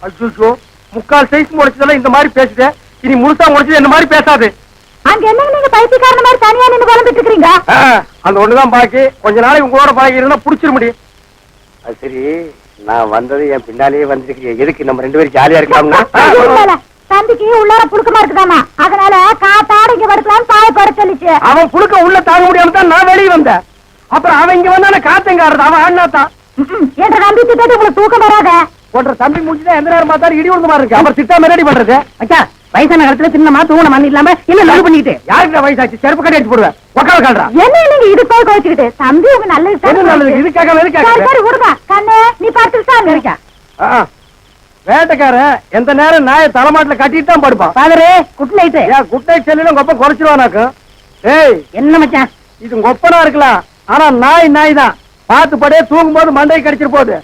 அச்சோ, முக்கால் சைஸ் முடிச்சதெல்லாம் இந்த மாதிரி பேசுது. இனி முழுசா முடிச்சது இந்த மாதிரி பேசாது. அங்க என்ன நீங்க பைத்தியக்காரன மாதிரி தனியா நின்னு புலம்பிட்டு இருக்கீங்க? அந்த ஒண்ணுதான் பாக்கி. கொஞ்ச நாளைக்கு உங்களோட பழகி இருந்தா புடிச்சிட முடியும். அது சரி, நான் வந்தது என் பின்னாலேயே வந்துருக்கு. எதுக்கு நம்ம 2 பேரும் ஜாலியா இருக்கலாம்னா? தம்பிக்கு உள்ளார புழுக்கமா இருக்குதாமா, அதனால காத்தாட இங்க படுக்கலாம் பாய பட சொல்லிச்சு. அவன் புழுக்க உள்ள தாங்க முடியாம தான் நான் வெளியே வந்தேன். அப்புறம் அவன் இங்க வந்தான காத்தங்காரது. அவன் ஆடினாத்தான் என்ற நம்பி திட்டாது உங்களுக்கு தூக்கம் வராத. போன்ற தம்பி முடிச்சுதான் எந்த நேரம் பார்த்தாலும் இடி விழுந்த மாதிரி இருக்கு. அவர் திட்டா ரெடி பண்றது. அக்கா வயசான காலத்துல சின்னமா தூண மண் இல்லாம என்ன லவ் பண்ணிட்டு யாருக்கு வயசாச்சு? செருப்பு கட்டி அடிச்சு போடுவேன். உக்கால கால்றா. என்ன நீங்க இது போய் கோச்சிக்கிட்டு? தம்பி உங்க நல்லது இதுக்காக விடுங்க. கண்ணே நீ பார்த்து சாமி இருக்கா. வேட்டைக்காரன் எந்த நேரம் நாயை தலைமாட்டில கட்டிட்டு தான் படுப்பான். பாதரே குட் நைட். ஏன் குட் நைட் செல்லுன்னு கொப்ப குறைச்சிருவானாக்கும். ஏய் என்ன மச்சான் இது கொப்பனா இருக்கலாம், ஆனா நாய் தான். பார்த்து படையே தூங்கும் போது மண்டையை கடிச்சிட்டு போகுது.